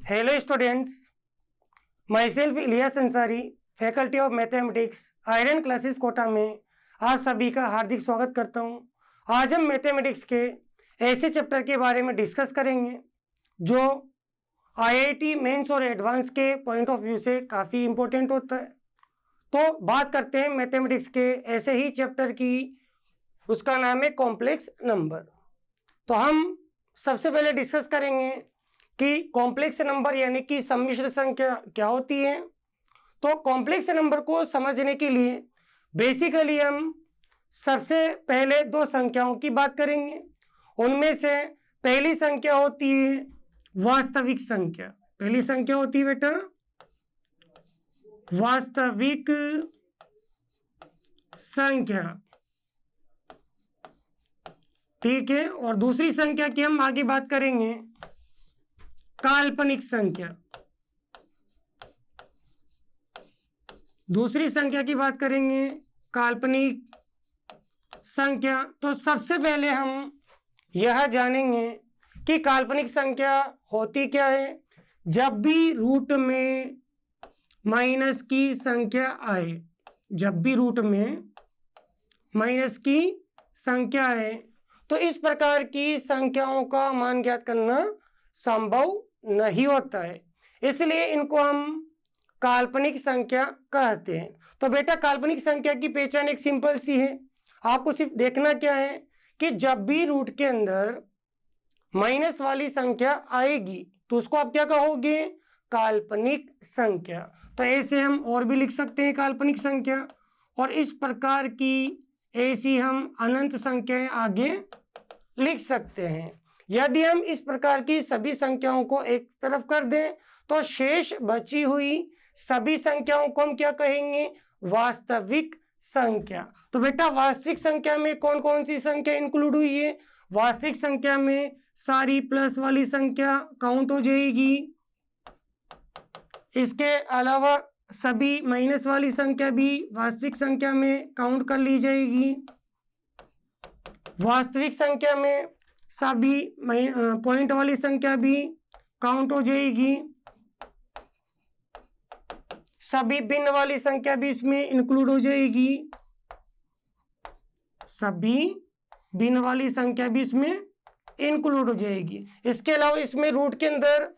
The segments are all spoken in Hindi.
Hello students, myself Ilyas Ansari, faculty of mathematics, iron classes Kota में आप सभी का हार्दिक स्वागत करता हूं। आज हम मैथमेटिक्स के ऐसे चैप्टर के बारे में डिस्कस करेंगे जो आईआईटी मेंस और एडवांस के पॉइंट ऑफ व्यू से काफ़ी इम्पोर्टेंट होता है। तो बात करते हैं मैथमेटिक्स के ऐसे ही चैप्टर की, उसका नाम है कॉम्प्लेक्स नंबर। तो हम सबसे पहले डिस्कस करेंगे कि कॉम्प्लेक्स नंबर यानी कि सम्मिश्र संख्या क्या होती है। तो कॉम्प्लेक्स नंबर को समझने के लिए बेसिकली हम सबसे पहले दो संख्याओं की बात करेंगे। उनमें से पहली संख्या होती है वास्तविक संख्या। पहली संख्या होती है बेटा वास्तविक संख्या, ठीक है। और दूसरी संख्या की हम आगे बात करेंगे काल्पनिक संख्या। दूसरी संख्या की बात करेंगे काल्पनिक संख्या। तो सबसे पहले हम यह जानेंगे कि काल्पनिक संख्या होती क्या है। जब भी रूट में माइनस की संख्या आए, जब भी रूट में माइनस की संख्या है तो इस प्रकार की संख्याओं का मान ज्ञात करना संभव नहीं होता है, इसलिए इनको हम काल्पनिक संख्या कहते हैं। तो बेटा काल्पनिक संख्या की पहचान एक सिंपल सी है, आपको सिर्फ देखना क्या है कि जब भी रूट के अंदर माइनस वाली संख्या आएगी तो उसको आप क्या कहोगे, काल्पनिक संख्या। तो ऐसे हम और भी लिख सकते हैं काल्पनिक संख्या, और इस प्रकार की ऐसी हम अनंत संख्याएं आगे लिख सकते हैं। यदि हम इस प्रकार की सभी संख्याओं को एक तरफ कर दें तो शेष बची हुई सभी संख्याओं को हम क्या कहेंगे, वास्तविक संख्या। तो बेटा वास्तविक संख्या में कौन कौन सी संख्या इंक्लूड हुई है, वास्तविक संख्या में सारी प्लस वाली संख्या काउंट हो जाएगी, इसके अलावा सभी माइनस वाली संख्या भी वास्तविक संख्या में काउंट कर ली जाएगी, वास्तविक संख्या में सभी पॉइंट वाली संख्या भी काउंट हो जाएगी, सभी भिन्न वाली संख्या भी इसमें इंक्लूड हो जाएगी, सभी भिन्न वाली संख्या भी इसमें इंक्लूड हो जाएगी। इसके अलावा इसमें रूट के अंदर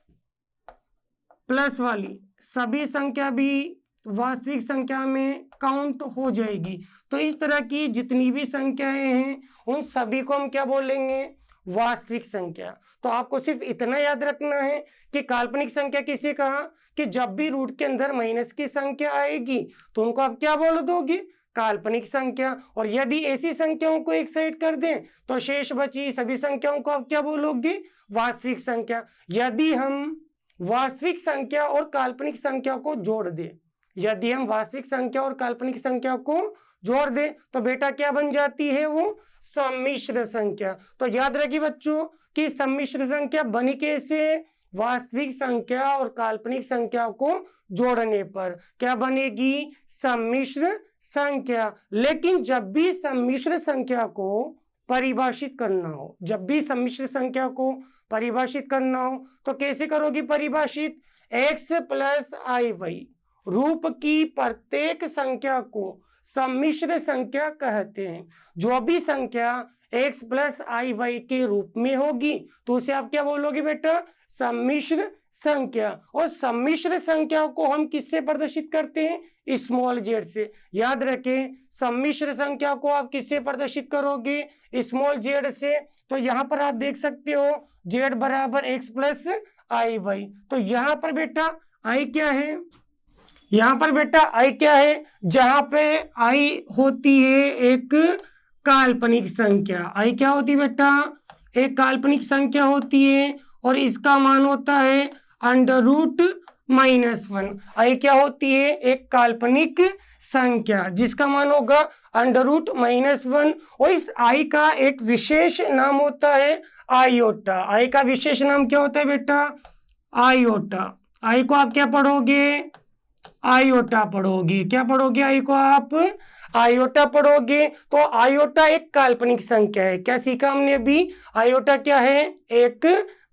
प्लस वाली सभी संख्या भी वास्तविक संख्या में काउंट हो जाएगी। तो इस तरह की जितनी भी संख्याएं हैं उन सभी को हम क्या बोलेंगे, वास्तविक संख्या। तो आपको सिर्फ इतना याद रखना है कि काल्पनिक संख्या किसे कहा कि जब भी रूट के अंदर माइनस की संख्या आएगी तो उनको आप क्या बोल दोगे, काल्पनिक संख्या। और यदि ऐसी संख्याओं को एक साइड कर दें तो शेष बची सभी संख्याओं को आप क्या बोलोगे, वास्तविक संख्या। यदि हम वास्तविक संख्या और काल्पनिक संख्या को जोड़ दें, यदि हम वास्तविक संख्या और काल्पनिक संख्या को जोड़ दें तो बेटा क्या बन जाती है, वो सम्मिश्र संख्या। तो याद रखिए बच्चों कि सम्मिश्र संख्या बनी कैसे, वास्तविक संख्या और काल्पनिक संख्या को जोड़ने पर क्या बनेगी, सम्मिश्र संख्या। लेकिन जब भी सम्मिश्र संख्या को परिभाषित करना हो, जब भी सम्मिश्र संख्या को परिभाषित करना हो तो कैसे करोगे परिभाषित, x प्लस आई वाई रूप की प्रत्येक संख्या को सम्मिश्र संख्या कहते हैं। जो भी संख्या x प्लस आई वाई के रूप में होगी तो उसे आप क्या बोलोगे बेटा, सम्मिश्र संख्या। और सम्मिश्र संख्या को हम किससे प्रदर्शित करते हैं, स्मॉल जेड से। याद रखें सम्मिश्र संख्या को आप किससे प्रदर्शित करोगे, स्मॉल जेड से। तो यहाँ पर आप देख सकते हो जेड बराबर एक्स प्लस आई वाई। तो यहाँ पर बेटा आई क्या है, यहाँ पर बेटा आई क्या है, जहां पे आई होती है एक काल्पनिक संख्या। आई क्या होती है बेटा, एक काल्पनिक संख्या होती है और इसका मान होता है अंडर रूट -1। आई क्या होती है, एक काल्पनिक संख्या जिसका मान होगा अंडर रूट -1। और इस आई का एक विशेष नाम होता है आयोटा। आई का विशेष नाम क्या होता है बेटा, आयोटा। आई को आप क्या पढ़ोगे, आयोटा पढ़ोगे। क्या पढ़ोगे, आई को आप आयोटा पढ़ोगे। तो आयोटा एक काल्पनिक संख्या है। क्या सीखा हमने अभी, आयोटा क्या है, एक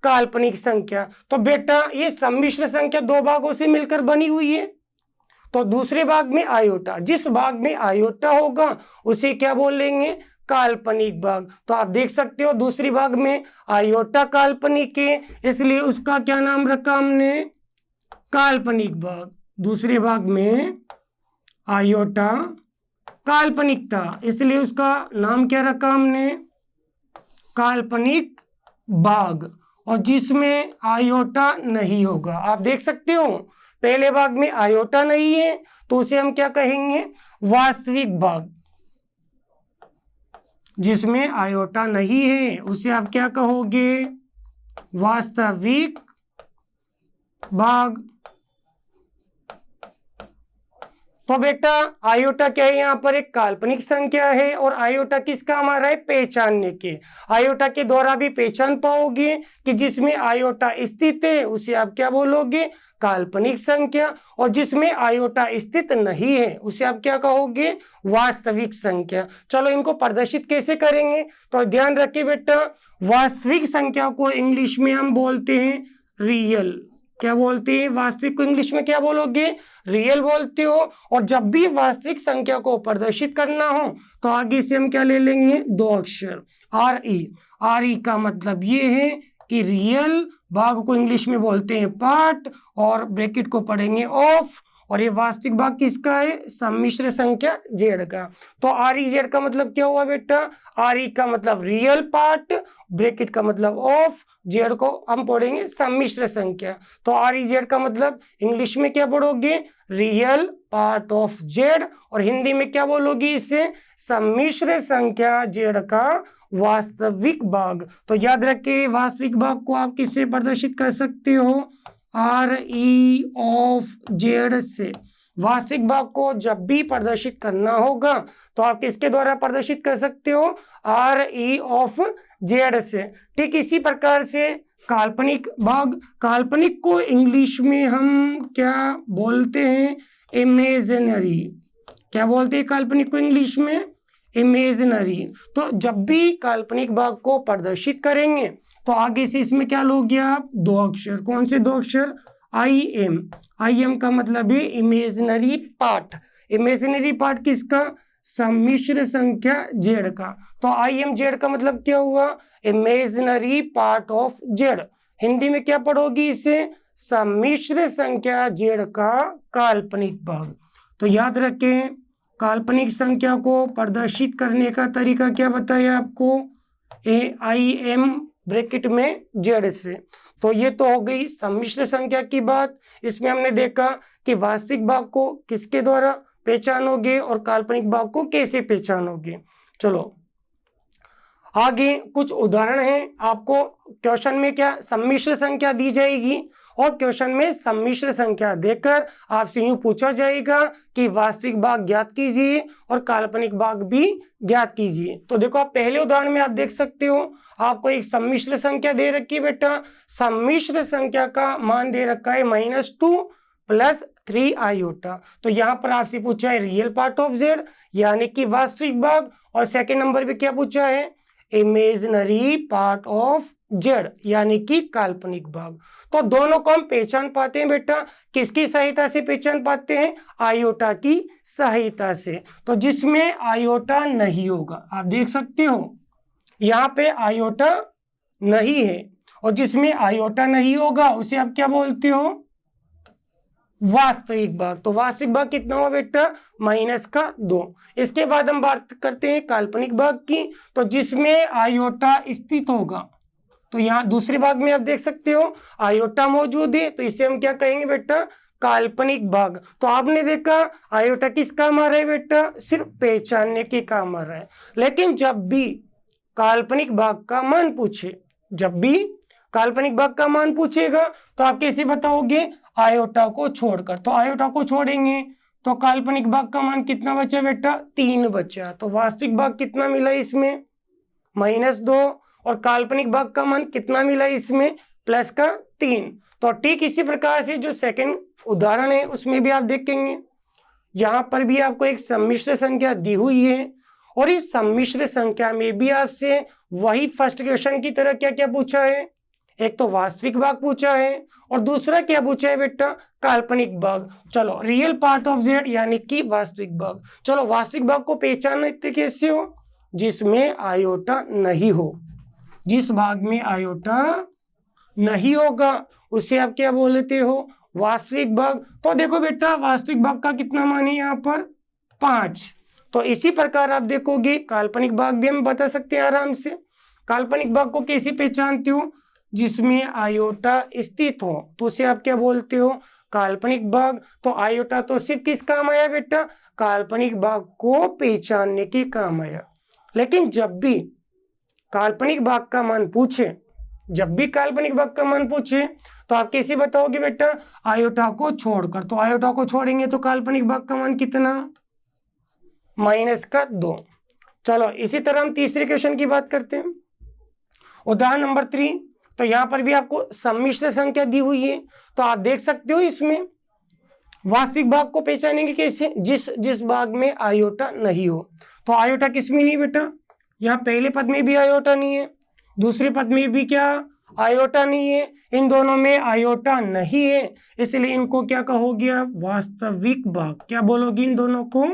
काल्पनिक संख्या। तो बेटा ये सम्मिश्र संख्या दो भागों से मिलकर बनी हुई है, तो दूसरे भाग में आयोटा, जिस भाग में आयोटा होगा उसे क्या बोलेंगे, काल्पनिक भाग। तो आप देख सकते हो दूसरी भाग में आयोटा काल्पनिक है, इसलिए उसका क्या नाम रखा हमने, काल्पनिक भाग। दूसरे भाग में आयोटा काल्पनिक था, इसलिए उसका नाम क्या रखा हमने, काल्पनिक भाग। और जिसमें आयोटा नहीं होगा, आप देख सकते हो पहले भाग में आयोटा नहीं है तो उसे हम क्या कहेंगे, वास्तविक भाग। जिसमें आयोटा नहीं है उसे आप क्या कहोगे, वास्तविक भाग। तो बेटा आयोटा क्या है, यहाँ पर एक काल्पनिक संख्या है और आयोटा किसका हमारा है, पहचानने के। आयोटा के द्वारा भी पहचान पाओगे कि जिसमें आयोटा स्थित है उसे आप क्या बोलोगे, काल्पनिक संख्या, और जिसमें आयोटा स्थित नहीं है उसे आप क्या कहोगे, वास्तविक संख्या। चलो इनको प्रदर्शित कैसे करेंगे, तो ध्यान रखिए बेटा, वास्तविक संख्या को इंग्लिश में हम बोलते हैं रियल। क्या बोलते हैं, वास्तविक को इंग्लिश में क्या बोलोगे, रियल बोलते हो। और जब भी वास्तविक संख्या को प्रदर्शित करना हो तो आगे से हम क्या ले लेंगे, दो अक्षर आर ई। आर ई का मतलब ये है कि रियल भाग को इंग्लिश में बोलते हैं पार्ट, और ब्रैकेट को पढ़ेंगे ऑफ, और ये वास्तविक भाग किसका है, सम्मिश्र संख्या जेड का। तो आर ई जेड का मतलब क्या हुआ बेटा, आर ई का मतलब रियल पार्ट, ब्रैकेट का मतलब ऑफ, जेड को हम पढ़ेंगे सम्मिश्र संख्या। तो आर ई जेड का मतलब इंग्लिश में क्या पढ़ोगे, रियल पार्ट ऑफ जेड, और हिंदी में क्या बोलोगे इसे, सम्मिश्र संख्या जेड का वास्तविक भाग। तो याद रखिए वास्तविक भाग को आप किससे प्रदर्शित कर सकते हो, आर ई ऑफ जेड से। वास्तविक भाग को जब भी प्रदर्शित करना होगा तो आप किसके द्वारा प्रदर्शित कर सकते हो, आर ई ऑफ जेड से। ठीक इसी प्रकार से काल्पनिक भाग, काल्पनिक को इंग्लिश में हम क्या बोलते हैं, इमेजिनरी। क्या बोलते हैं काल्पनिक को इंग्लिश में, इमेजिनरी। तो जब भी काल्पनिक भाग को प्रदर्शित करेंगे तो आगे से इसमें क्या लोगे आप, दो अक्षर। कौन से दो अक्षर, आई एम। आई एम का मतलब है इमेजिनरी पार्ट। इमेजिनरी पार्ट किसका, सम्मिश्र संख्या जेड का। तो आई एम जेड का मतलब क्या हुआ, imaginary part of Z. Hindi में क्या पढ़ोगी इसे, सम्मिश्र संख्या जेड का काल्पनिक भाग। तो याद रखें काल्पनिक संख्या को प्रदर्शित करने का तरीका क्या बताया आपको, ए आई एम ब्रैकेट में जेड से। तो ये तो हो गई सम्मिश्र संख्या की बात। इसमें हमने देखा कि वास्तविक भाग को किसके द्वारा पहचानोगे और काल्पनिक भाग को कैसे पहचानोगे। चलो आगे कुछ उदाहरण हैं। आपको क्वेश्चन में क्या सम्मिश्र संख्या दी जाएगी और क्वेश्चन में सम्मिश्र संख्या देकर आपसे यूं पूछा जाएगा कि वास्तविक भाग ज्ञात कीजिए और काल्पनिक भाग भी ज्ञात कीजिए। तो देखो आप पहले उदाहरण में आप देख सकते हो, आपको एक सम्मिश्र संख्या दे रखी है बेटा। सम्मिश्र संख्या का मान दे रखा है -2 + 3 आयोटा। तो यहाँ पर आपसे पूछा है रियल पार्ट ऑफ जेड यानी कि वास्तविक भाग, और सेकेंड नंबर पे क्या पूछा है, इमेजिनरी पार्ट ऑफ जेड यानी कि काल्पनिक भाग। तो दोनों को हम पहचान पाते हैं बेटा, किसकी सहायता से पहचान पाते हैं, आयोटा की सहायता से। तो जिसमें आयोटा नहीं होगा, आप देख सकते हो यहाँ पे आयोटा नहीं है, और जिसमें आयोटा नहीं होगा उसे आप क्या बोलते हो, वास्तविक भाग। तो वास्तविक भाग कितना हुआ बेटा, -2। इसके बाद हम बात करते हैं काल्पनिक भाग की। तो जिसमें आयोटा स्थित होगा, तो यहाँ दूसरे भाग में आप देख सकते हो आयोटा मौजूद है, तो इसे हम क्या कहेंगे बेटा, काल्पनिक भाग। तो आपने देखा आयोटा किस काम आ रहा है बेटा, सिर्फ पहचानने के काम आ रहा है। लेकिन जब भी काल्पनिक भाग का मान पूछे, जब भी काल्पनिक भाग का मान पूछेगा तो आप कैसे बताओगे, आयोटा को छोड़कर। तो आयोटा को छोड़ेंगे तो काल्पनिक भाग का मान कितना बचा बेटा, 3 बचा। तो वास्तविक भाग कितना मिला इसमें, -2, और काल्पनिक भाग का मान कितना मिला इसमें, +3। तो ठीक इसी प्रकार से जो सेकंड उदाहरण है उसमें भी आप देखेंगे, यहाँ पर भी आपको एक सम्मिश्र संख्या दी हुई है, और इस सम्मिश्र संख्या में भी आपसे वही फर्स्ट क्वेश्चन की तरह क्या क्या पूछा है, एक तो वास्तविक भाग पूछा है और दूसरा क्या पूछा है बेटा, काल्पनिक भाग। चलो रियल पार्ट ऑफ जेड यानी कि वास्तविक भाग। चलो वास्तविक भाग को पहचानते कैसे हो, जिसमें आयोटा नहीं हो, जिस भाग में आयोटा नहीं होगा उसे आप क्या बोलते हो, वास्तविक भाग। तो देखो बेटा वास्तविक भाग का कितना मान है यहाँ पर 5। तो इसी प्रकार आप देखोगे काल्पनिक भाग भी हम बता सकते हैं आराम से। काल्पनिक भाग को कैसे पहचानते हो, जिसमें आयोटा स्थित हो तो उसे आप क्या बोलते हो, काल्पनिक भाग। तो आयोटा तो सिर्फ किस काम आया बेटा, काल्पनिक भाग को पहचानने के काम आया। लेकिन जब भी काल्पनिक भाग का मान पूछे, जब भी काल्पनिक भाग का मान पूछे तो आप कैसे बताओगे बेटा, आयोटा को छोड़कर। तो आयोटा को छोड़ेंगे तो काल्पनिक भाग का मान कितना, -2। चलो इसी तरह हम तीसरे क्वेश्चन की बात करते हैं, उदाहरण नंबर 3। तो यहाँ पर भी आपको सम्मिश्र संख्या दी हुई है। तो आप देख सकते हो इसमें वास्तविक भाग को पहचानेंगे कैसे, जिस भाग में आयोटा नहीं हो। तो आयोटा किसमें नहीं बेटा, यहाँ पहले पद में भी आयोटा नहीं है, दूसरे पद में भी क्या आयोटा नहीं है, इन दोनों में आयोटा नहीं है, इसलिए इनको क्या कहोगे आप, वास्तविक भाग। क्या बोलोगे इन दोनों को,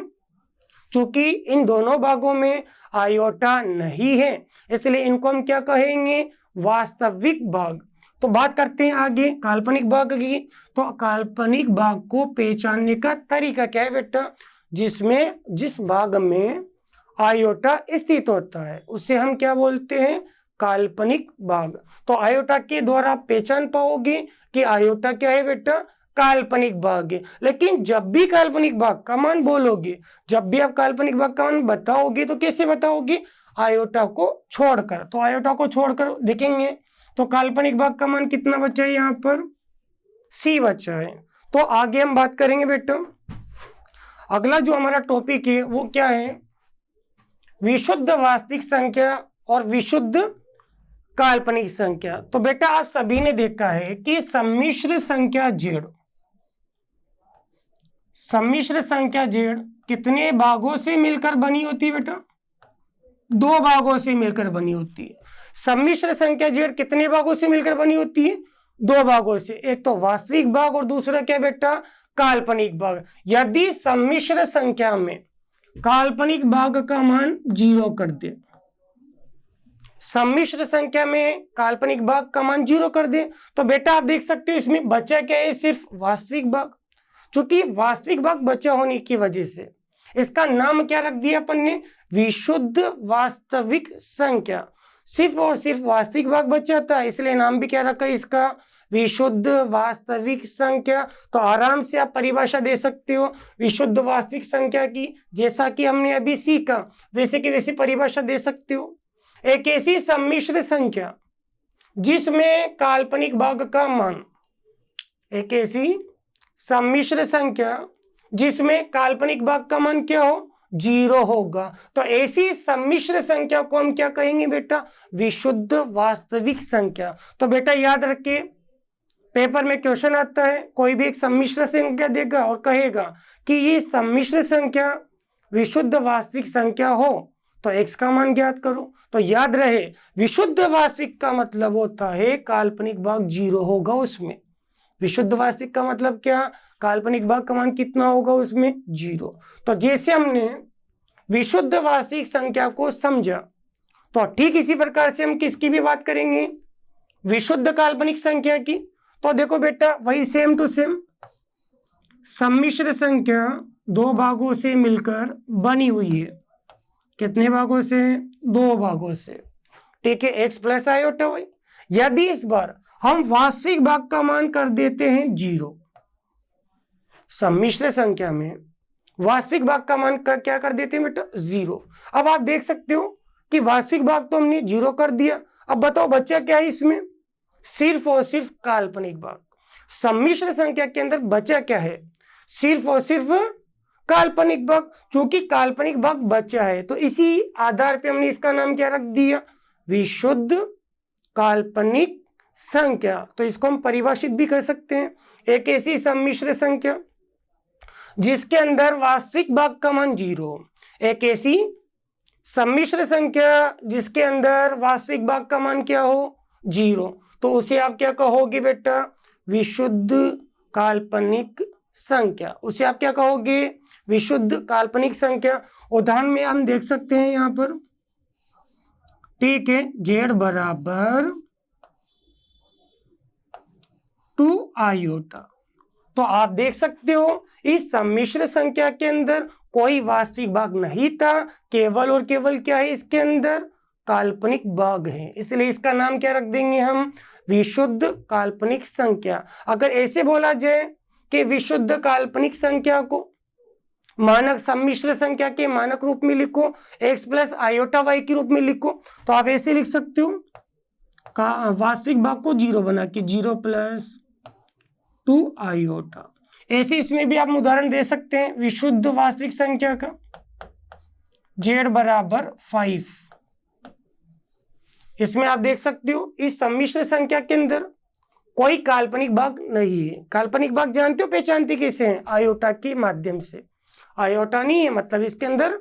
चूंकि इन दोनों भागों में आयोटा नहीं है इसलिए इनको हम क्या कहेंगे, वास्तविक भाग। तो बात करते हैं आगे काल्पनिक भाग की। तो काल्पनिक भाग को पहचानने का तरीका क्या है बेटा, जिस भाग में आयोटा स्थित होता है उसे हम क्या बोलते हैं, काल्पनिक भाग। तो आयोटा के द्वारा आप पहचान पाओगे कि आयोटा क्या है बेटा, काल्पनिक भाग है। लेकिन जब भी काल्पनिक भाग का मान बोलोगे, जब भी आप काल्पनिक भाग का मान बताओगे तो कैसे बताओगे, आयोटा को छोड़कर। तो आयोटा को छोड़कर देखेंगे तो काल्पनिक भाग का मान कितना बचा है, यहाँ पर C बचा है। तो आगे हम बात करेंगे बेटा, अगला जो हमारा टॉपिक है वो क्या है, विशुद्ध वास्तविक संख्या और विशुद्ध काल्पनिक संख्या। तो बेटा आप सभी ने देखा है कि सम्मिश्र संख्या Z, सम्मिश्र संख्या Z कितने भागों से मिलकर बनी होती है बेटा, 2 भागों से मिलकर बनी होती है। सम्मिश्र संख्या Z कितने भागों से मिलकर बनी होती है, 2 भागों से, एक तो वास्तविक भाग और दूसरा क्या बेटा, काल्पनिक भाग। यदि सम्मिश्र संख्या में काल्पनिक भाग का मान 0 कर दे, सम्मिश्र संख्या में काल्पनिक भाग का मान 0 कर दे तो बेटा आप देख सकते हो इसमें बचा क्या है, सिर्फ वास्तविक भाग। चूंकि वास्तविक भाग बचा होने की वजह से इसका नाम क्या रख दिया अपन ने, विशुद्ध वास्तविक संख्या। सिर्फ और सिर्फ वास्तविक भाग बचा था इसलिए नाम भी क्या रखा इसका, विशुद्ध वास्तविक संख्या। तो आराम से आप परिभाषा दे सकते हो विशुद्ध वास्तविक संख्या की, जैसा कि हमने अभी सीखा वैसे की वैसी परिभाषा दे सकते हो। एक ऐसी सम्मिश्र संख्या जिसमें काल्पनिक भाग का मान, एक ऐसी सम्मिश्र संख्या जिसमें काल्पनिक भाग का मान क्या हो, 0 होगा। तो ऐसी सम्मिश्र संख्या को हम क्या कहेंगे बेटा, विशुद्ध वास्तविक संख्या। तो बेटा याद रखिए पेपर में क्वेश्चन आता है, कोई भी एक सम्मिश्र संख्या देगा और कहेगा कि ये सम्मिश्र संख्या विशुद्ध वास्तविक संख्या हो तो x का मान ज्ञात करो। तो याद रहे विशुद्ध वास्तविक का मतलब होता है काल्पनिक भाग 0 होगा उसमें। विशुद्ध वास्तविक का मतलब क्या, काल्पनिक भाग का मान कितना होगा उसमें, 0। तो जैसे हमने विशुद्ध वास्तविक संख्या को समझा तो ठीक इसी प्रकार से हम किसकी भी बात करेंगे, विशुद्ध काल्पनिक संख्या की। तो देखो बेटा वही सेम टू सेम, सम्मिश्र संख्या 2 भागों से मिलकर बनी हुई है, कितने भागों से, 2 भागों से, ठीक है, x प्लस आयोटा y। यदि इस बार हम वास्तविक भाग का मान कर देते हैं 0, सम्मिश्र संख्या में वास्तविक भाग का मान क्या कर देते हैं बेटा, 0। अब आप देख सकते हो कि वास्तविक भाग तो हमने 0 कर दिया, अब बताओ बच्चा क्या है इसमें, सिर्फ और सिर्फ काल्पनिक भाग। सम्मिश्र संख्या के अंदर बचा क्या है, सिर्फ और सिर्फ काल्पनिक भाग। चूंकि काल्पनिक भाग बचा है तो इसी आधार पे हमने इसका नाम क्या रख दिया, विशुद्ध काल्पनिक संख्या। तो इसको हम परिभाषित भी कर सकते हैं, एक ऐसी सम्मिश्र संख्या जिसके अंदर वास्तविक भाग का मान 0, एक ऐसी सम्मिश्र संख्या जिसके अंदर वास्तविक भाग का मान क्या हो, 0। तो उसे आप क्या कहोगे बेटा, विशुद्ध काल्पनिक संख्या। उसे आप क्या कहोगे, विशुद्ध काल्पनिक संख्या। उदाहरण में हम देख सकते हैं यहाँ पर, ठीक है, z बराबर 2 आयोटा। तो आप देख सकते हो इस सम्मिश्र संख्या के अंदर कोई वास्तविक भाग नहीं था, केवल और केवल क्या है, इसके अंदर काल्पनिक भाग है, इसलिए इसका नाम क्या रख देंगे हम, विशुद्ध काल्पनिक संख्या। अगर ऐसे बोला जाए कि विशुद्ध काल्पनिक संख्या को मानक सम्मिश्र संख्या के मानक रूप में लिखो, x प्लस आयोटा y के रूप में लिखो, तो आप ऐसे लिख सकते हो, का वास्तविक भाग को 0 बना के 0 प्लस 2 आयोटा। ऐसे इसमें भी आप उदाहरण दे सकते हैं विशुद्ध वास्तविक संख्या का, z बराबर 5। इसमें आप देख सकते हो इस सम्मिश्र संख्या के अंदर कोई काल्पनिक भाग नहीं है। काल्पनिक भाग जानते हो, पहचानते कैसे हैं, आयोटा के माध्यम से। आयोटा नहीं है मतलब इसके अंदर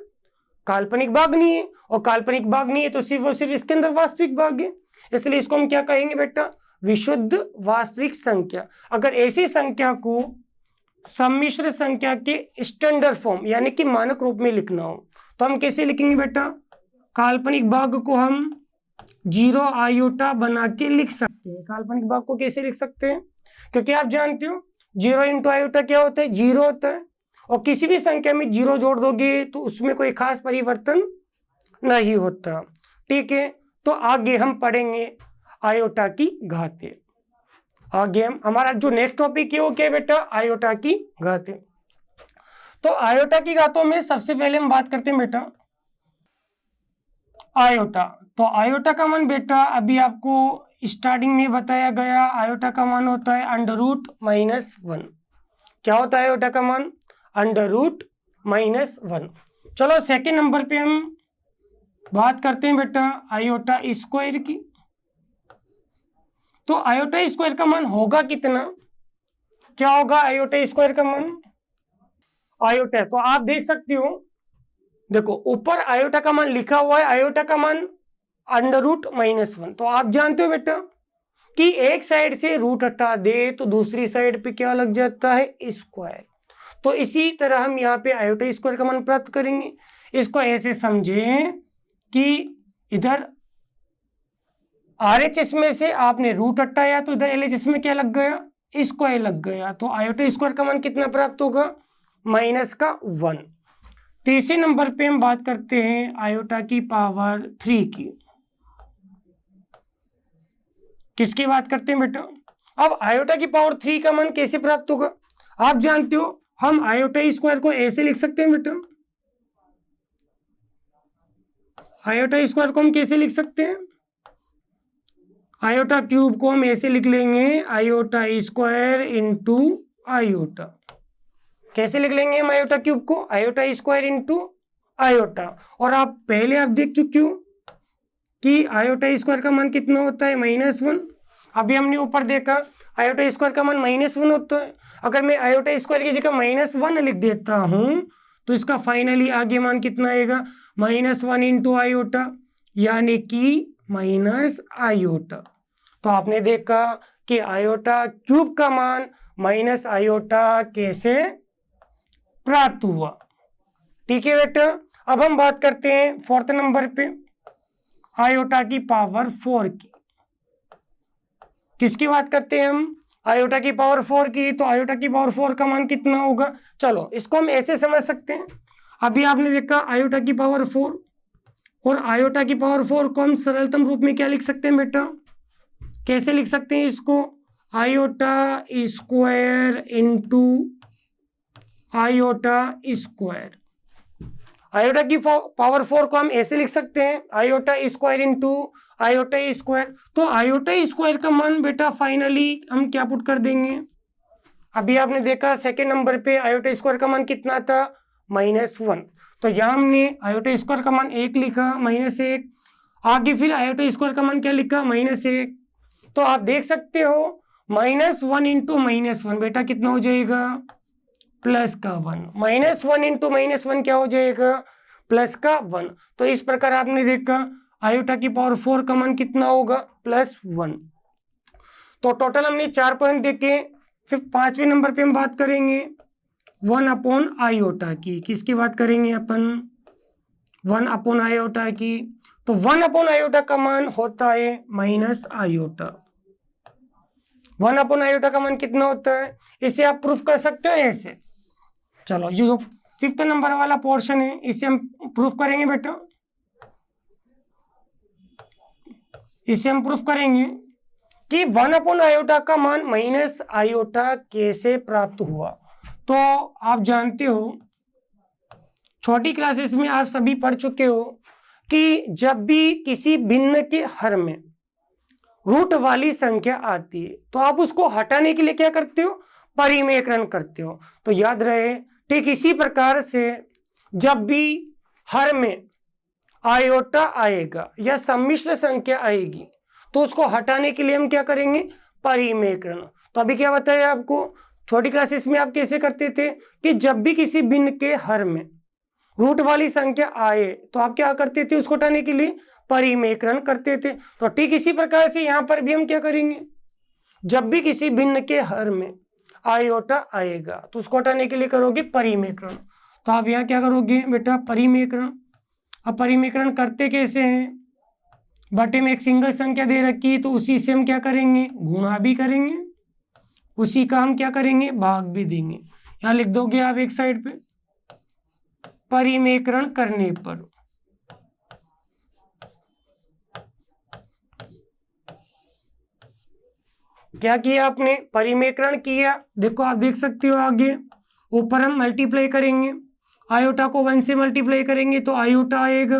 काल्पनिक भाग नहीं है, और काल्पनिक भाग नहीं है तो सिर्फ और सिर्फ इसके अंदर वास्तविक भाग है, इसलिए इसको हम क्या कहेंगे बेटा, विशुद्ध वास्तविक संख्या। अगर ऐसी संख्या को सम्मिश्र संख्या के स्टैंडर्ड फॉर्म यानी कि मानक रूप में लिखना हो तो हम कैसे लिखेंगे बेटा, काल्पनिक भाग को हम 0 आयोटा बना के लिख सकते हैं। काल्पनिक भाग को कैसे लिख सकते हैं, क्योंकि आप जानते हो 0 इंटू आयोटा क्या होता है, 0 होता है, और किसी भी संख्या में 0 जोड़ दोगे तो उसमें कोई खास परिवर्तन नहीं होता, ठीक है। तो आगे हम पढ़ेंगे आयोटा की घातें। आगे हम, हमारा जो नेक्स्ट टॉपिक है वो क्या है बेटा, आयोटा की घातें। तो आयोटा की घातों में सबसे पहले हम बात करते हैं बेटा आयोटा। तो आयोटा का मान बेटा अभी आपको स्टार्टिंग में बताया गया, आयोटा का मान होता है √-1। क्या होता है आयोटा का मान, √-1। चलो सेकेंड नंबर पे हम बात करते हैं बेटा आयोटा स्क्वायर की। तो आयोटा स्क्वायर का मान होगा कितना, क्या होगा आयोटा स्क्वायर का मान, आयोटा तो आप देख सकते हो, देखो ऊपर आयोटा का मान लिखा हुआ है, आयोटा का मान √-1। तो आप जानते हो बेटा कि एक साइड से रूट हटा दे तो दूसरी साइड पे क्या लग जाता है, स्क्वायर। तो इसी तरह हम यहाँ पे आयोटा स्क्वायर का मान प्राप्त करेंगे। इसको ऐसे समझें कि इधर RHS में से आपने रूट हटाया तो इधर LHS में क्या लग गया, स्क्वायर लग गया। तो आयोटा स्क्वायर का मान कितना प्राप्त होगा, -1। तीसरे नंबर पे हम बात करते हैं आयोटा की पावर 3 की। किसकी बात करते हैं बेटा, अब आयोटा की पावर 3 का मान कैसे प्राप्त होगा, आप जानते हो हम आयोटा स्क्वायर को ऐसे लिख सकते हैं बेटा, आयोटा स्क्वायर को हम कैसे लिख सकते हैं, आयोटा क्यूब को हम ऐसे लिख लेंगे, आयोटा स्क्वायर इंटू आयोटा। कैसे लिख लेंगे हम आयोटा क्यूब को, आयोटा स्क्वायर इंटू आयोटा। और आप पहले आप देख चुके हो कि आयोटा स्क्वायर का मान कितना होता है, -1। अभी हमने ऊपर देखा आयोटा स्क्वायर का मान -1 होता है। अगर मैं आयोटा स्क्वायर की जगह -1 लिख देता हूं तो इसका फाइनली आगे मान कितना आएगा, -1 इंटू आयोटा, यानी कि माइनस आयोटा। तो आपने देखा कि आयोटा क्यूब का मान माइनस आयोटा कैसे प्राप्त हुआ, ठीक है बेटा। अब हम बात करते हैं फोर्थ नंबर पे आयोटा की पावर 4 की। किसकी बात करते हैं हम, आयोटा की पावर 4 की। तो आयोटा की पावर 4 का मान कितना होगा, चलो इसको हम ऐसे समझ सकते हैं। अभी आपने देखा आयोटा की पावर 4, और आयोटा की पावर 4 को हम सरलतम रूप में क्या लिख सकते हैं बेटा, कैसे लिख सकते हैं इसको, iota square into iota square. Iota की पावर 4 को हम ऐसे लिख सकते हैं, iota square into iota square. तो आयोटा स्क्वायर का मान बेटा फाइनली हम क्या पुट कर देंगे, अभी आपने देखा सेकेंड नंबर पे आयोटा स्क्वायर का मान कितना था, -1। तो यहाँ हमने आयोटा स्क्वायर का मान 1 लिखा, -1। आगे फिर आयोटा स्क्वायर का मान क्या लिखा, -1। तो आप देख सकते हो -1 इंटू -1 बेटा कितना हो जाएगा, +1। -1 इंटू -1 क्या हो जाएगा, +1। तो इस प्रकार आपने देखा आयोटा की पावर 4 का मान कितना होगा, +1। तो टोटल हमने 4 पॉइंट देखे। फिर 5वें नंबर पे हम बात करेंगे 1 आयोटा की। किसकी बात करेंगे अपन? 1 आयोटा की। तो 1 आयोटा का मान होता है माइनस आयोटा। 1 आयोटा का मान कितना होता है? इसे आप प्रूफ कर सकते हो ऐसे। चलो ये जो 5th नंबर वाला पोर्शन है इसे हम प्रूफ करेंगे बेटा। इसे हम प्रूफ करेंगे कि 1/आयोटा का मान माइनस आयोटा कैसे प्राप्त हुआ। तो आप जानते हो, छोटी क्लासेस में आप सभी पढ़ चुके हो कि जब भी किसी भिन्न के हर में रूट वाली संख्या आती है तो आप उसको हटाने के लिए क्या करते हो? परिमेयकरण करते हो। तो याद रहे, ठीक इसी प्रकार से जब भी हर में आयोटा आएगा या सम्मिश्र संख्या आएगी तो उसको हटाने के लिए हम क्या करेंगे? परिमेयकरण। तो अभी क्या बताया आपको, छोटी क्लासेस में आप कैसे करते थे कि जब भी किसी भिन्न के हर में रूट वाली संख्या आए तो आप क्या करते थे? उसको हटाने के लिए परिमेयकरण करते थे। तो ठीक इसी प्रकार से यहां पर भी हम क्या करेंगे? जब भी किसी भिन्न के हर में आयोटा आएगा तो उसको हटाने के लिए करोगे परिमेयकरण। तो आप यहाँ क्या करोगे बेटा? परिमेयकरण। अब परिमेयकरण करते कैसे हैं? बटे में एक सिंगल संख्या दे रखी है तो उसी से हम क्या करेंगे? गुणा भी करेंगे, उसी का हम क्या करेंगे? भाग भी देंगे। यहाँ लिख दोगे आप एक साइड पे, परिमेयकरण करने पर क्या किया आपने? परिमेयकरण किया। देखो आप देख सकते हो आगे ऊपर हम मल्टीप्लाई करेंगे, आयोटा को 1 से मल्टीप्लाई करेंगे तो आयोटा आएगा।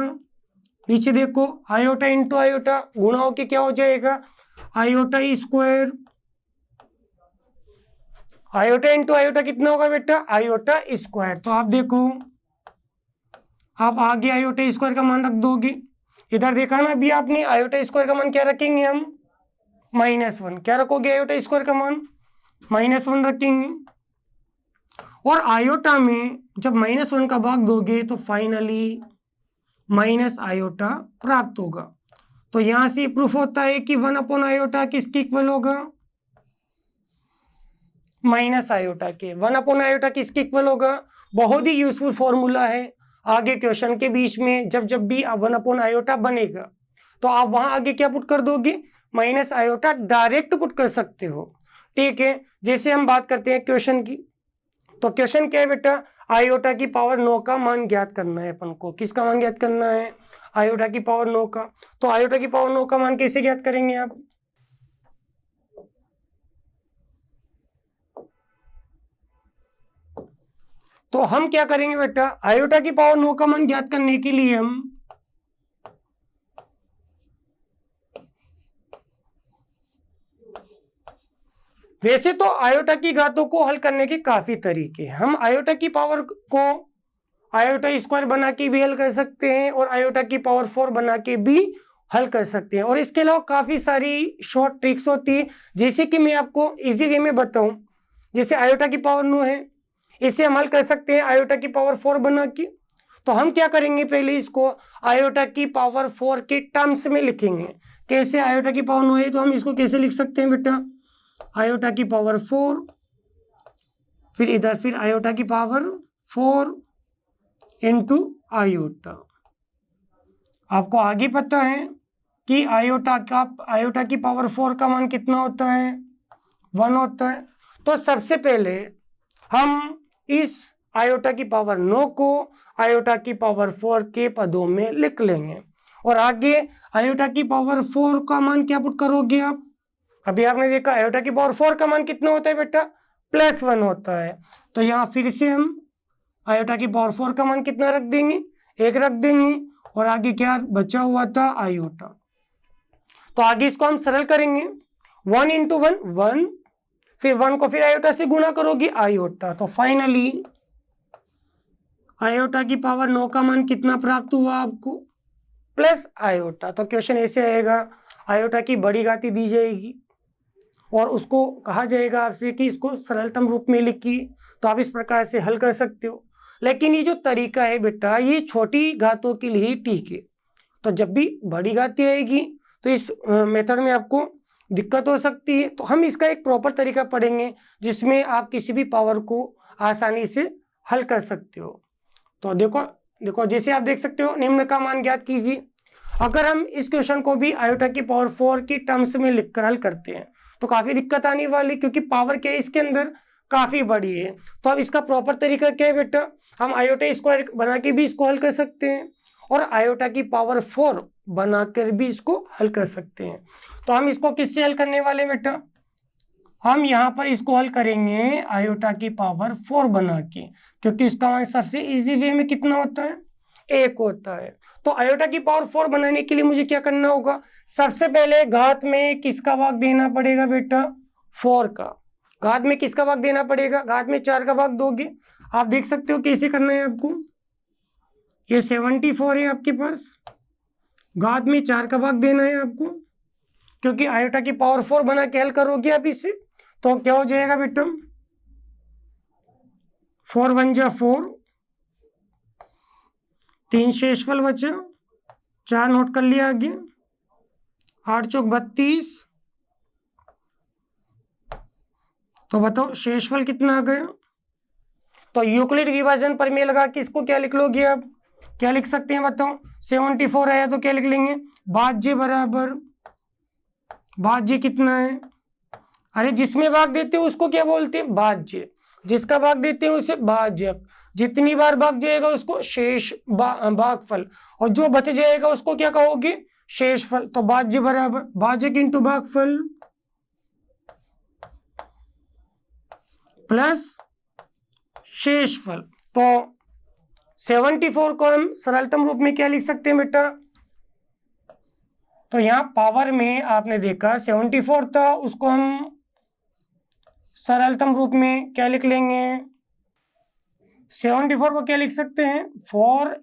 नीचे देखो आयोटा इंटू आयोटा गुणा होके क्या हो जाएगा? Iota square. Iota into iota कितना होगा बेटा? Iota square. तो आप देखो आप आगे आयोटा स्क्वायर का मान रख दोगे। इधर देखा ना अभी आपने, आयोटा स्क्वायर का मान क्या रखेंगे हम? -1। क्या रखोगे आयोटा स्क्वायर का मान? -1 रखेंगे। और आयोटा में जब -1 का भाग दोगे तो फाइनली माइनस आयोटा प्राप्त होगा। तो यहां से प्रूफ होता है कि 1/आयोटा किसके इक्वल होगा? माइनस आयोटा के। 1/आयोटा किसके इक्वल होगा? बहुत ही यूजफुल फॉर्मूला है। आगे क्वेश्चन के बीच में जब भी 1/आयोटा बनेगा तो आप वहां आगे क्या पुट कर दोगे? माइनस आयोटा डायरेक्ट पुट कर सकते हो। ठीक है, जैसे हम बात करते हैं क्वेश्चन की, तो क्वेश्चन क्या है बेटा? आयोटा की पावर 9 का मान ज्ञात करना है अपन को। किसका मान ज्ञात करना है? आयोटा की पावर 9 का। तो आयोटा की पावर 9 का मान कैसे ज्ञात करेंगे आप? तो हम क्या करेंगे बेटा? आयोटा की पावर 9 का मान ज्ञात करने के लिए हम वैसे तो आयोटा की घातों को हल करने के काफी तरीके। हम आयोटा की पावर को आयोटा स्क्वायर बना के भी हल कर सकते हैं और आयोटा की पावर 4 बना के भी हल कर सकते हैं। और इसके अलावा काफी सारी शॉर्ट ट्रिक्स होती है, जैसे कि मैं आपको इजी वे में बताऊं। जैसे आयोटा की पावर 9 है, इसे हम हल कर सकते हैं आयोटा की पावर 4 बना के। तो हम क्या करेंगे? पहले इसको आयोटा की पावर 4 के टर्म्स में लिखेंगे। कैसे? आयोटा की पावर 9 है तो हम इसको कैसे लिख सकते हैं बेटा? आयोटा की पावर 4, फिर इधर फिर आयोटा की पावर 4 इंटू आयोटा। आपको आगे पता है कि आयोटा की पावर 4 का मान कितना होता है? 1 होता है। तो सबसे पहले हम इस आयोटा की पावर 9 को आयोटा की पावर 4 के पदों में लिख लेंगे। और आगे आयोटा की पावर 4 का मान क्या पुट करोगे आप? अभी आपने देखा आयोटा की पावर 4 का मान कितना होता है बेटा? +1 होता है। तो यहाँ फिर से हम आयोटा की पावर 4 का मान कितना रख देंगे? 1 रख देंगे। और आगे क्या बचा हुआ था? आयोटा। तो आगे इसको हम सरल करेंगे। 1 × 1 1, फिर 1 को फिर आयोटा से गुणा करोगे आयोटा। तो फाइनली आयोटा की पावर 9 का मान कितना प्राप्त हुआ आपको? Plus iota. तो क्वेश्चन ऐसे आएगा, आयोटा की बड़ी घाती दी जाएगी और उसको कहा जाएगा आपसे कि इसको सरलतम रूप में लिखिए। तो आप इस प्रकार से हल कर सकते हो। लेकिन ये जो तरीका है बेटा, ये छोटी घातों के लिए ठीक है। तो जब भी बड़ी घाती आएगी तो इस मेथड में आपको दिक्कत हो सकती है। तो हम इसका एक प्रॉपर तरीका पढ़ेंगे जिसमें आप किसी भी पावर को आसानी से हल कर सकते हो। तो देखो जैसे आप देख सकते हो, निम्न का मान ज्ञात कीजिए। अगर हम इस क्वेश्चन को भी आयोटा की पावर 4 की टर्म्स में लिखकर हल करते हैं तो काफी दिक्कत आने वाली, क्योंकि पावर क्या है इसके अंदर, काफी बड़ी है। तो अब इसका प्रॉपर तरीका क्या है बेटा, हम आयोटा स्क्वायर बना के भी इसको हल कर सकते हैं और आयोटा की पावर 4 बनाकर भी इसको हल कर सकते हैं। तो हम इसको किससे हल करने वाले बेटा, हम यहाँ पर इसको हल करेंगे आयोटा की पावर 4 बना के, क्योंकि इसका मान सबसे इजी वे में कितना होता है, 1 होता है। तो आयोटा की पावर 4 बनाने के लिए मुझे क्या करना होगा, सबसे पहले घात में किसका भाग देना पड़ेगा बेटा, 4 का। घात में किसका भाग देना पड़ेगा, घात में 4 का भाग दोगे। आप देख सकते हो कैसे करना है आपको, ये 74 है आपके पास, घात में 4 का भाग देना है आपको, क्योंकि आयोटा की पावर 4 बना के हल करोगे आप इससे, तो क्या हो जाएगा बेटा, 4 1 जा 4, 3 शेषफल बचा, 4 नोट कर लिया आगे, 8 चौक 32, तो बताओ शेषफल कितना आ गया। तो यूक्लिड विभाजन प्रमेय लगा के इसको क्या लिख लोगे आप, क्या लिख सकते हैं बताओ, 74 आया तो क्या लिख लेंगे, भाज्य बराबर, भाज्य कितना है, अरे जिसमें भाग देते हो उसको क्या बोलते हैं, भाज्य, जिसका भाग देते हैं उसे भाजक, जितनी बार भाग जाएगा उसको शेष भागफल, और जो बच जाएगा उसको क्या कहोगे, शेषफल। तो भाज्य बराबर भाजक इंटू भागफल प्लस शेषफल। तो 74 को हम सरलतम रूप में क्या लिख सकते हैं बेटा, तो यहाँ पावर में आपने देखा 74 था, उसको हम सरलतम रूप में क्या लिख लेंगे, 74 को क्या लिख सकते हैं, 4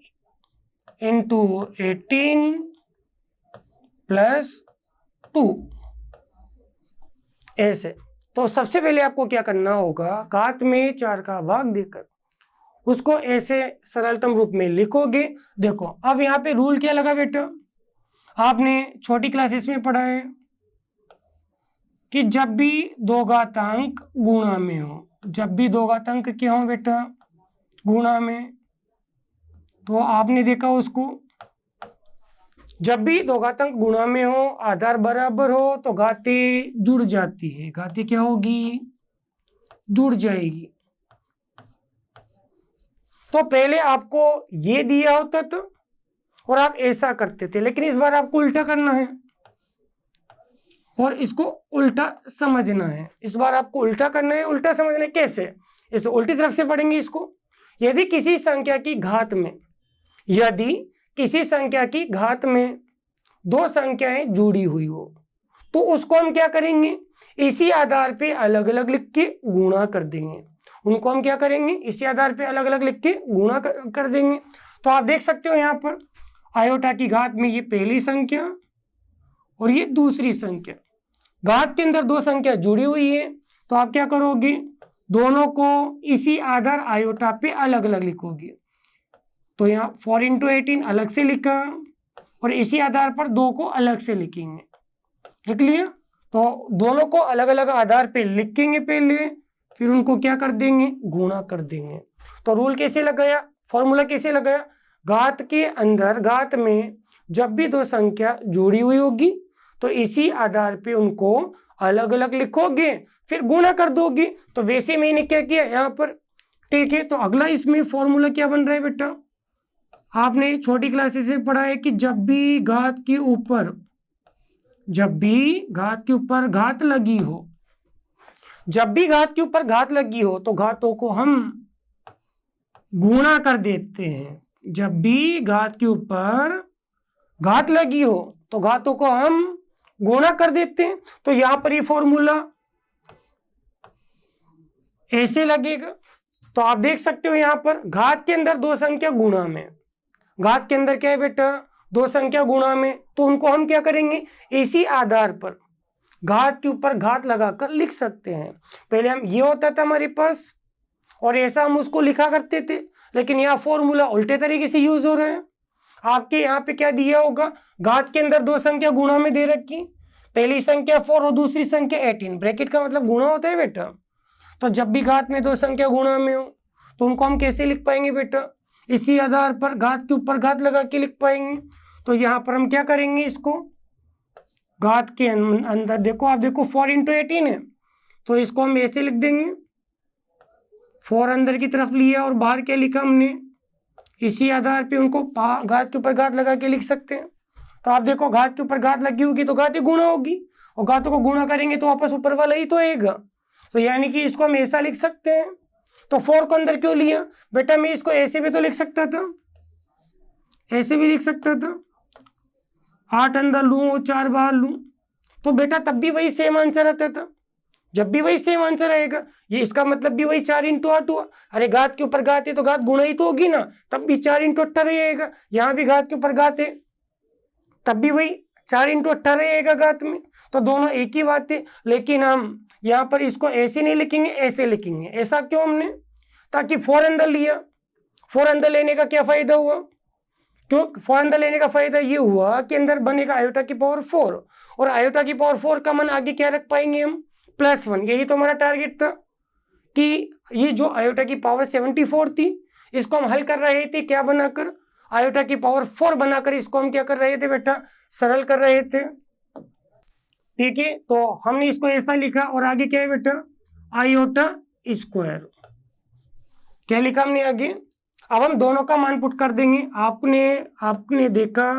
इंटू 18 प्लस 2, ऐसे। तो सबसे पहले आपको क्या करना होगा, घात में 4 का भाग देकर उसको ऐसे सरलतम रूप में लिखोगे। देखो अब यहाँ पे रूल क्या लगा बेटा, आपने छोटी क्लासेस में पढ़ा है कि जब भी दो घातांक गुणा में हो, जब भी दो घातांक क्या हो बेटा, गुणा में, तो आपने देखा उसको, जब भी दो घातांक गुणा में हो, आधार बराबर हो, तो घातें जुड़ जाती है, घातें क्या होगी, जुड़ जाएगी। तो पहले आपको ये दिया होता था और आप ऐसा करते थे, लेकिन इस बार आपको उल्टा करना है और इसको उल्टा समझना है। इस बार आपको उल्टा करना है, उल्टा समझना है कैसे, इसको उल्टी तरफ से पढ़ेंगे इसको। यदि किसी संख्या की घात में, यदि किसी संख्या की घात में दो संख्याएं जुड़ी हुई हो तो उसको हम क्या करेंगे, इसी आधार पे अलग अलग लिख के गुणा कर देंगे। उनको हम क्या करेंगे, इसी आधार पे अलग अलग लिख के गुणा कर देंगे। तो आप देख सकते हो यहाँ पर आयोटा की घात में ये पहली संख्या और ये दूसरी संख्या, घात के अंदर दो संख्या जुड़ी हुई है, तो आप क्या करोगे, दोनों को इसी आधार आयोटा पे अलग अलग लिखोगे। तो यहाँ 4 इंटू 18 अलग से लिखा और इसी आधार पर 2 को अलग से लिखेंगे, लिख लिया। तो दोनों को अलग अलग आधार पे लिखेंगे पहले, फिर उनको क्या कर देंगे, गुणा कर देंगे। तो रूल कैसे लगाया, फॉर्मूला कैसे लगाया, घात के अंदर, घात में जब भी दो संख्या जुड़ी हुई होगी तो इसी आधार पे उनको अलग अलग लिखोगे, फिर गुणा कर दोगे। तो वैसे मैंने क्या किया यहाँ पर, ठीक है। तो अगला इसमें फॉर्मूला क्या बन रहा है बेटा, आपने छोटी क्लासेस में पढ़ा है कि जब भी घात के ऊपर, जब भी घात के ऊपर घात लगी हो, जब भी घात के ऊपर घात लगी हो तो घातों को हम गुणा कर देते हैं। जब भी घात के ऊपर घात लगी हो तो घातों को हम गुणा कर देते हैं। तो यहां पर ये फॉर्मूला ऐसे लगेगा। तो आप देख सकते हो यहाँ पर घात के अंदर दो संख्या गुणा में, घात के अंदर क्या है बेटा, दो संख्या गुणा में, तो उनको हम क्या करेंगे, इसी आधार पर घात के ऊपर घात लगाकर लिख सकते हैं। पहले हम ये होता था हमारे पास और ऐसा हम उसको लिखा करते थे, लेकिन यहाँ फॉर्मूला उल्टे तरीके से यूज हो रहा है। आपके यहाँ पे क्या दिया होगा, घात के अंदर दो संख्या गुणा में दे रखी, पहली संख्या 4 और दूसरी संख्या 18, ब्रैकेट का मतलब गुणा होता है बेटा। तो जब भी घात में दो संख्या गुणा में हो तो उनको हम कैसे लिख पाएंगे बेटा, इसी आधार पर घात के ऊपर घात लगा के लिख पाएंगे। तो यहाँ पर हम क्या करेंगे, इसको घात के अंदर देखो, आप देखो 4 × 18 है, तो इसको हम ऐसे लिख देंगे, 4 अंदर की तरफ लिया और बाहर क्या लिखा हमने, इसी आधार पे उनको घात के ऊपर घात लगा के लिख सकते हैं। तो आप देखो घात के ऊपर घात लगी होगी तो घात ही गुणा होगी, और घातों को गुणा करेंगे तो वापस ऊपर वाला ही तो आएगा। तो यानी कि इसको हम ऐसा लिख सकते हैं। तो 4 को अंदर क्यों लिया बेटा, मैं इसको ऐसे भी तो लिख सकता था, ऐसे भी लिख सकता था, 8 अंदर लूँ और 4 बाहर लूँ, तो बेटा तब भी वही सेम आंसर आता था, जब भी वही सेम आंसर आएगा। ये इसका मतलब भी वही 4 × 8 हुआ। अरे घात के ऊपर घात है तो घात गुणा ही तो होगी ना, तब भी 4 × 18 आएगा। यहाँ भी घात के ऊपर घात है, तब भी वही 4 × 18 आएगा घात में। तो दोनों एक ही बात है, लेकिन हम यहाँ पर इसको ऐसे नहीं लिखेंगे, ऐसे लिखेंगे। ऐसा क्यों हमने, ताकि 4 अंदर लिया, 4 अंदर लेने का क्या फायदा हुआ, तो 4 अंदर लेने का फायदा ये हुआ कि अंदर बनेगा आयोटा की पावर 4, और आयोटा की पावर 4 का मान आगे क्या रख पाएंगे हम, +1। यही तो हमारा टारगेट था कि ये जो आयोटा की पावर 74 थी, इसको हम हल कर रहे थे क्या बनाकर, आयोटा की पावर 4 बनाकर इसको हम क्या कर रहे थे बेटा, सरल कर रहे थे। ठीक है, तो हमने इसको ऐसा लिखा, और आगे क्या है बेटा, आयोटा स्क्वायर, क्या लिखा हमने आगे। अब हम दोनों का मान पुट कर देंगे। आपने देखा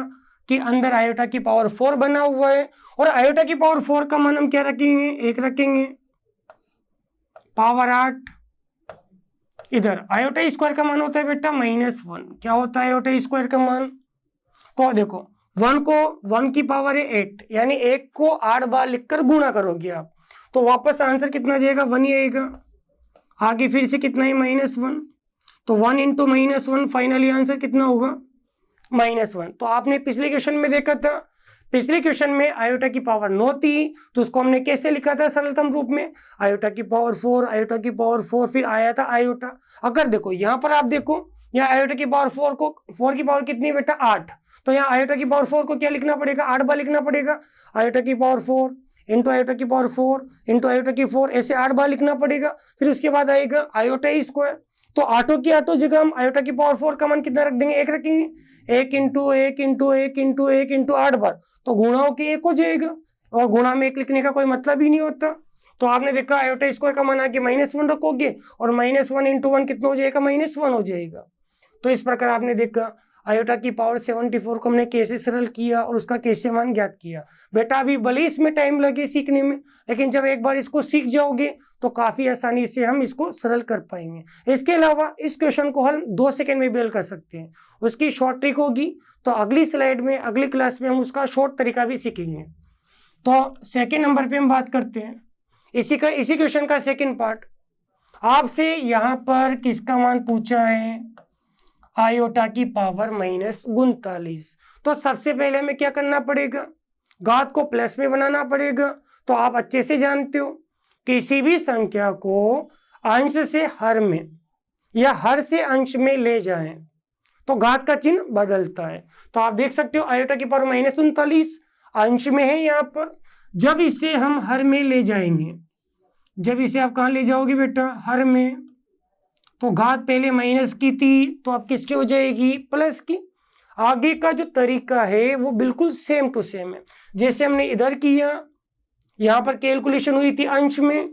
कि अंदर आयोटा की पावर 4 बना हुआ है, और आयोटा की पावर 4 का मान हम क्या रखेंगे, 1 रखेंगे, पावर 8। इधर आयोटा स्क्वायर का मान होता है बेटा -1। क्या होता है आयोटा स्क्वायर का मान, तो देखो 1 की पावर है 8, यानी 1 को 8 बार लिखकर गुणा करोगे आप, तो वापस आंसर कितना जाएगा, 1 ही आएगा। आगे फिर से कितना है, -1, तो 1 × -1 फाइनली आंसर कितना होगा, -1। तो आपने पिछले क्वेश्चन में देखा था, पिछले क्वेश्चन में आयोटा की पावर 9 थी, तो उसको हमने कैसे लिखा था सरलतम रूप में, आयोटा की पावर 4, आयोटा की पावर 4, फिर आया था आयोटा। अगर देखो यहाँ पर आप देखो, यहाँ आयोटा की पावर 4 को, 4 की पावर कितनी बेटा 8, तो यहाँ आयोटा की पावर 4 को क्या लिखना पड़ेगा, 8 बार लिखना पड़ेगा। आयोटा की पावर 4 × आयोटा की पावर 4 × आयोटा की 4, ऐसे 8 बार लिखना पड़ेगा। फिर उसके बाद आएगा आयोटा स्क्वायर, तो 8 की 8 जगह हम आयोटा की पावर 4 का मान कितना रख देंगे, 1 रखेंगे, 1 × 1 × 1 × 1 × 8 बार, तो गुणा होके 1 हो जाएगा, और गुणा में 1 लिखने का कोई मतलब ही नहीं होता। तो आपने देखा आयोटा स्क्वायर का मान आगे -1 रखोगे, और -1 × 1 कितना हो जाएगा, -1 हो जाएगा। तो इस प्रकार आपने देखा आयोटा की पावर 74 को हमने कैसे सरल किया और उसका कैसे मान ज्ञात किया। बेटा अभी भले इसमें टाइम लगे सीखने में, लेकिन जब एक बार इसको सीख जाओगे तो काफ़ी आसानी से हम इसको सरल कर पाएंगे। इसके अलावा इस क्वेश्चन को हल 2 सेकेंड में भी हल कर सकते हैं, उसकी शॉर्ट ट्रिक होगी, तो अगली स्लाइड में अगली क्लास में हम उसका शॉर्ट तरीका भी सीखेंगे। तो सेकेंड नंबर पर हम बात करते हैं इसी क्वेश्चन का सेकेंड पार्ट। आपसे यहाँ पर किसका मान पूछा है, आयोटा की पावर -39। तो सबसे पहले हमें क्या करना पड़ेगा, घात को प्लस में बनाना पड़ेगा। तो आप अच्छे से जानते हो किसी भी संख्या को अंश से हर में या हर से अंश में ले जाएं तो घात का चिन्ह बदलता है। तो आप देख सकते हो आयोटा की पावर -39 अंश में है यहाँ पर, जब इसे हम हर में ले जाएंगे, जब इसे आप कहाँ ले जाओगे बेटा, हर में, तो घात पहले माइनस की थी तो अब किसकी हो जाएगी, प्लस की। आगे का जो तरीका है वो बिल्कुल सेम टू सेम है, जैसे हमने इधर किया, यहाँ पर कैलकुलेशन हुई थी अंश में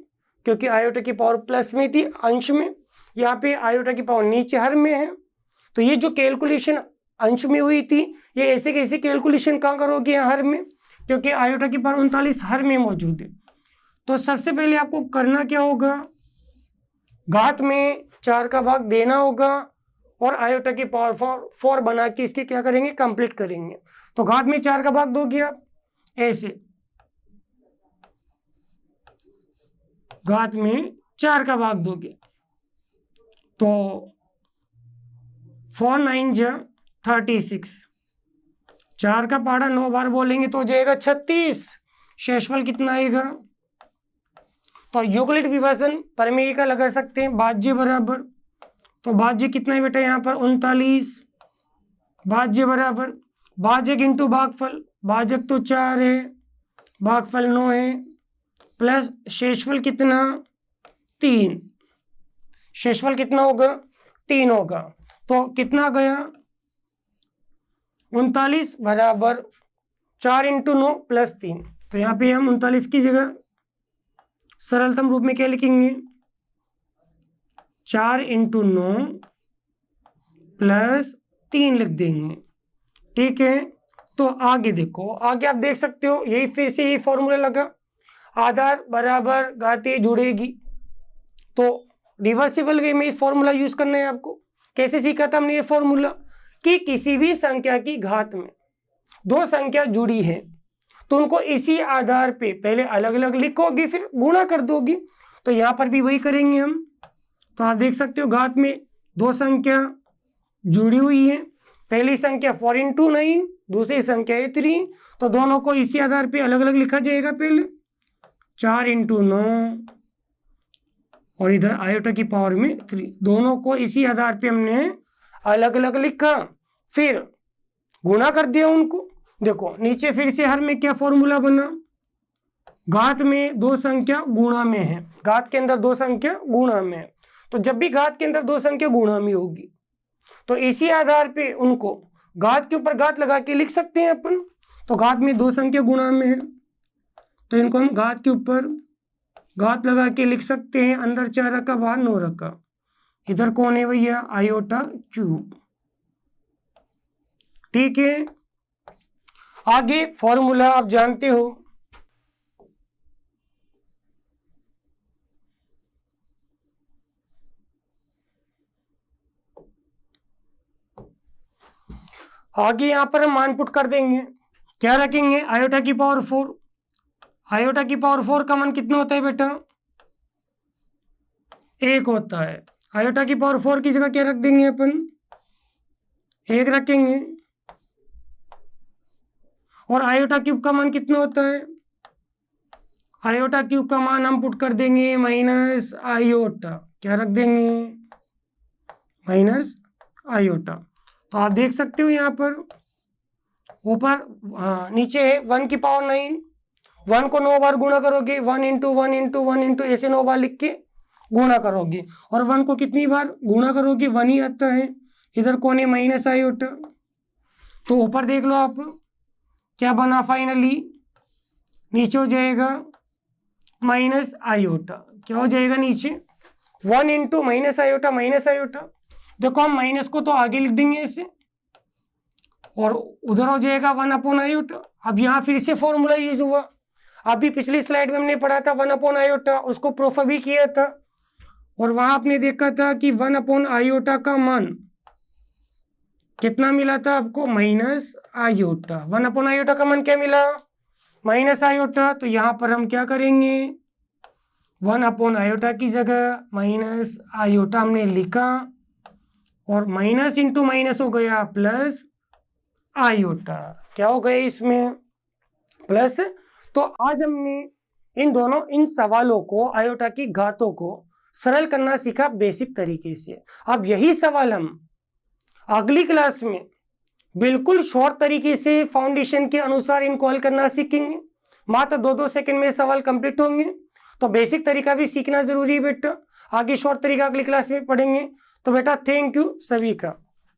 क्योंकि आयोटा की पावर प्लस में थी अंश में, यहाँ पे आयोटा की पावर नीचे हर में है, तो ये जो कैलकुलेशन अंश में हुई थी ये ऐसे कैसे कैलकुलेशन कहाँ करोगे, यहाँ हर में, क्योंकि आयोटा की पावर 39 हर में मौजूद है। तो सबसे पहले आपको करना क्या होगा, घात में 4 का भाग देना होगा और आयोटा की पावर 4 बना के इसके क्या करेंगे, कंप्लीट करेंगे। तो घात में 4 का भाग दोगे आप ऐसे, घात में 4 का भाग दोगे तो 4 9 जा 36, 4 का पहाड़ा 9 बार बोलेंगे तो हो जाएगा 36, शेषफल कितना आएगा। तो यूक्लिड विभाजन प्रमेय का लगा सकते हैं, भाज्य बराबर, तो भाज्य कितना है बेटा यहाँ पर 39, भाज्य बराबर भाजक इंटू भागफल, भाजक तो 4 है, भागफल 9 है, प्लस शेषफल कितना 3, शेषफल कितना होगा 3 होगा, तो कितना गया 39 बराबर 4 × 9 + 3। तो यहाँ पे हम 39 की जगह सरलतम रूप में क्या लिखेंगे 4 × 9 + 3 लिख देंगे। ठीक है, तो आगे देखो, आगे आप देख सकते हो यही फिर से यही फॉर्मूला लगा, आधार बराबर घातीय जुड़ेगी, तो रिवर्सिबल वे में फॉर्मूला यूज करना है आपको। कैसे सीखा था हमने ये फॉर्मूला कि किसी भी संख्या की घात में दो संख्या जुड़ी है तो उनको इसी आधार पे पहले अलग अलग लिखोगी फिर गुणा कर दोगी, तो यहाँ पर भी वही करेंगे हम। तो आप देख सकते हो घात में दो संख्या जुड़ी हुई है, पहली संख्या 4 × 9, दूसरी संख्या है 3, तो दोनों को इसी आधार पे अलग अलग लिखा जाएगा। पहले 4 × 9 और इधर आयोटा की पावर में 3, दोनों को इसी आधार पे हमने अलग अलग लिखा, फिर गुणा कर दिया उनको। देखो नीचे फिर से हर में क्या फॉर्मूला बना, घात में दो संख्या गुणा में है, घात के अंदर दो संख्या गुणा में है, तो जब भी घात के अंदर दो संख्या गुणा में होगी तो इसी आधार पे उनको घात के ऊपर घात लगा के लिख सकते हैं अपन। तो घात में दो संख्या गुणा में है तो इनको हम घात के ऊपर घात लगा के लिख सकते हैं, अंदर 4 रखा बाहर 9 रखा, इधर कौन है भैया आयोटा क्यूब। ठीक है, आगे फॉर्मूला आप जानते हो, आगे यहां पर हम मान पुट कर देंगे, क्या रखेंगे आयोटा की पावर 4, आयोटा की पावर 4 का मान कितना होता है बेटा 1 होता है, आयोटा की पावर 4 की जगह क्या रख देंगे अपन 1 रखेंगे, और आयोटा क्यूब का मान कितना होता है, आयोटा क्यूब का मान हम पुट कर देंगे माइनस आयोटा, क्या रख देंगे माइनस आयोटा। तो आप देख सकते हो यहाँ पर ऊपर नीचे है 1 की पावर 9, 1 को 9 बार गुणा करोगे 1 × 1 × 1 × ऐसे 9 बार लिख के गुणा करोगे, और 1 को कितनी बार गुणा करोगे 1 ही आता है, इधर कौन है माइनस आयोटा। तो ऊपर देख लो आप क्या बना फाइनली, नीचे हो जाएगा माइनस आयोटा, क्या हो जाएगा नीचे 1 × माइनस आयोटा, माइनस आयोटा देखो हम माइनस को तो आगे लिख देंगे ऐसे, और उधर हो जाएगा 1 आयोटा। अब यहाँ फिर से फॉर्मूला यूज हुआ, अभी पिछली स्लाइड में हमने पढ़ा था 1 आयोटा, उसको प्रूफ भी किया था, और वहां आपने देखा था कि 1 आयोटा का मान कितना मिला था आपको माइनस आयोटा, 1 आयोटा का मान क्या मिला माइनस आयोटा। तो यहाँ पर हम क्या करेंगे 1 आयोटा की जगह माइनस आयोटा हमने लिखा, और माइनस × माइनस हो गया प्लस आयोटा, क्या हो गया इसमें प्लस। तो आज हमने इन सवालों को आयोटा की घातों को सरल करना सीखा बेसिक तरीके से। अब यही सवाल हम अगली क्लास में बिल्कुल शॉर्ट तरीके से फाउंडेशन के अनुसार इनको हल करना सीखेंगे, मात्र 2-2 सेकंड में सवाल कंप्लीट होंगे। तो बेसिक तरीका भी सीखना जरूरी है बेटा, आगे शॉर्ट तरीका अगली क्लास में पढ़ेंगे। तो बेटा थैंक यू सभी का।